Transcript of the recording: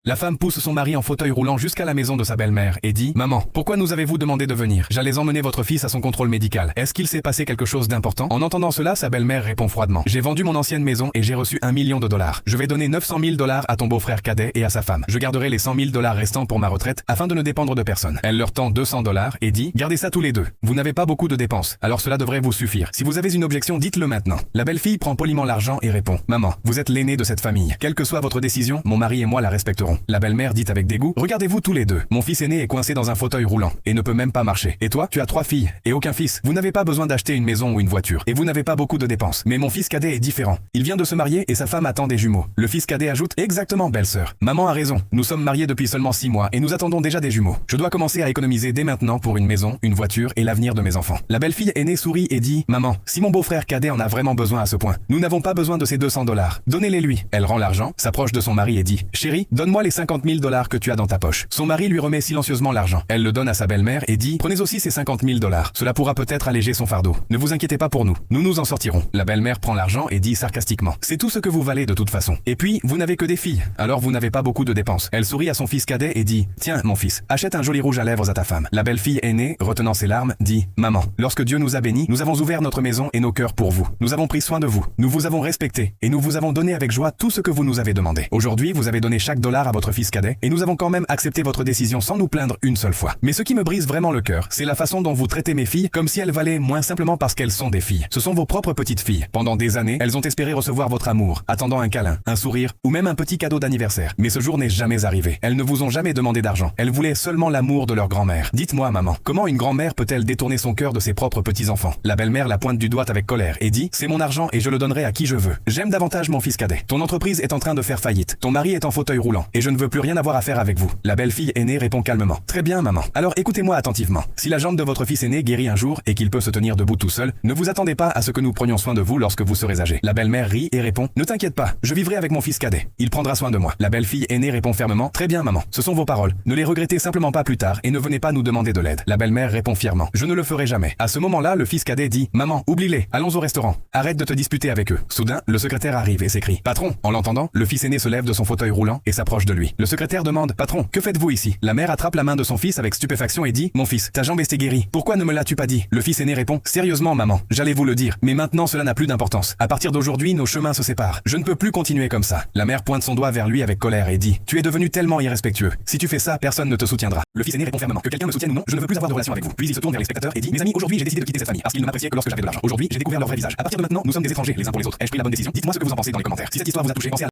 La femme pousse son mari en fauteuil roulant jusqu'à la maison de sa belle-mère et dit « Maman, pourquoi nous avez-vous demandé de venir? J'allais emmener votre fils à son contrôle médical. Est-ce qu'il s'est passé quelque chose d'important ?» En entendant cela, sa belle-mère répond froidement « J'ai vendu mon ancienne maison et j'ai reçu $1 million. Je vais donner 900 000 $ à ton beau-frère cadet et à sa femme. Je garderai les 100 000 $ restants pour ma retraite afin de ne dépendre de personne. » Elle leur tend 200 $ et dit « Gardez ça tous les deux. Vous n'avez pas beaucoup de dépenses, alors cela devrait vous suffire. Si vous avez une objection, dites-le maintenant. » La belle-fille prend poliment l'argent et répond « Maman, vous êtes l'aînée de cette famille. Quelle que soit votre décision, mon mari et moi la respecterons. » La belle-mère dit avec dégoût « Regardez-vous tous les deux. Mon fils aîné est coincé dans un fauteuil roulant et ne peut même pas marcher. Et toi, tu as 3 filles et aucun fils. Vous n'avez pas besoin d'acheter une maison ou une voiture et vous n'avez pas beaucoup de dépenses. Mais mon fils cadet est différent. Il vient de se marier et sa femme attend des jumeaux. » Le fils cadet ajoute « Exactement, belle-sœur. Maman a raison. Nous sommes mariés depuis seulement 6 mois et nous attendons déjà des jumeaux. Je dois commencer à économiser dès maintenant pour une maison, une voiture et l'avenir de mes enfants. » La belle-fille aînée sourit et dit « Maman, si mon beau-frère cadet en a vraiment besoin à ce point, nous n'avons pas besoin de ces 200 $. Donnez-les lui. » Elle rend l'argent, s'approche de son mari et dit « Chérie, donne-moi les 50 000 $ que tu as dans ta poche. » Son mari lui remet silencieusement l'argent. Elle le donne à sa belle-mère et dit « Prenez aussi ces 50 000 $. Cela pourra peut-être alléger son fardeau. Ne vous inquiétez pas pour nous. Nous nous en sortirons. » La belle-mère prend l'argent et dit sarcastiquement « C'est tout ce que vous valez de toute façon. Et puis, vous n'avez que des filles. Alors vous n'avez pas beaucoup de dépenses. » Elle sourit à son fils cadet et dit « Tiens, mon fils, achète un joli rouge à lèvres à ta femme. » La belle-fille aînée, retenant ses larmes, dit « Maman, lorsque Dieu nous a bénis, nous avons ouvert notre maison et nos cœurs pour vous. Nous avons pris soin de vous. Nous vous avons respecté et nous vous avons donné avec joie tout ce que vous nous avez demandé. Aujourd'hui, vous avez donné chaque dollar à votre fils cadet et nous avons quand même accepté votre décision sans nous plaindre une seule fois. Mais ce qui me brise vraiment le cœur, c'est la façon dont vous traitez mes filles comme si elles valaient moins simplement parce qu'elles sont des filles. Ce sont vos propres petites filles. Pendant des années, elles ont espéré recevoir votre amour, attendant un câlin, un sourire ou même un petit cadeau d'anniversaire. Mais ce jour n'est jamais arrivé. Elles ne vous ont jamais demandé d'argent. Elles voulaient seulement l'amour de leur grand-mère. Dites-moi, maman, comment une grand-mère peut-elle détourner son cœur de ses propres petits-enfants? La belle-mère la pointe du doigt avec colère et dit « C'est mon argent et je le donnerai à qui je veux. J'aime davantage mon fils cadet. Ton entreprise est en train de faire faillite. Ton mari est en fauteuil roulant et je ne veux plus rien avoir à faire avec vous. » La belle-fille aînée répond calmement « Très bien, maman. Alors écoutez-moi attentivement. Si la jambe de votre fils aîné guérit un jour et qu'il peut se tenir debout tout seul, ne vous attendez pas à ce que nous prenions soin de vous lorsque vous serez âgé. » La belle-mère rit et répond « Ne t'inquiète pas, je vivrai avec mon fils cadet. Il prendra soin de moi. » La belle-fille aînée répond fermement « Très bien, maman. Ce sont vos paroles. Ne les regrettez simplement pas plus tard et ne venez pas nous demander de l'aide. » La belle-mère répond fièrement « Je ne le ferai jamais. » À ce moment-là, le fils cadet dit « Maman, oublie-les. Allons au restaurant. Arrête de te disputer avec eux. » Soudain, le secrétaire arrive et s'écrie « Patron !» En l'entendant, le fils aîné se lève de son fauteuil roulant et s'approche de lui. Le secrétaire demande « Patron, que faites-vous ici ?» La mère attrape la main de son fils avec stupéfaction et dit « Mon fils, ta jambe est guérie. Pourquoi ne me l'as-tu pas dit ?» Le fils aîné répond « Sérieusement, maman, j'allais vous le dire, mais maintenant cela n'a plus d'importance. À partir d'aujourd'hui, nos chemins se séparent. Je ne peux plus continuer comme ça. » La mère pointe son doigt vers lui avec colère et dit « Tu es devenu tellement irrespectueux. Si tu fais ça, personne ne te soutiendra. » Le fils aîné répond fermement « Que quelqu'un me soutienne ou non, je ne veux plus avoir de relation avec vous. » Puis il se tourne vers les spectateurs et dit « Mes amis, aujourd'hui j'ai décidé de quitter cette famille parce qu'ils ne m'appréciaient que lorsque j'avais de l'argent. Aujourd'hui, j'ai découvert leur vrai visage. À partir de maintenant, nous sommes des étrangers les uns pour les autres. Ai-je pris la bonne décision? Dites-moi ce que vous en pensez dans les commentaires. Si cette histoire vous a touché, pensez à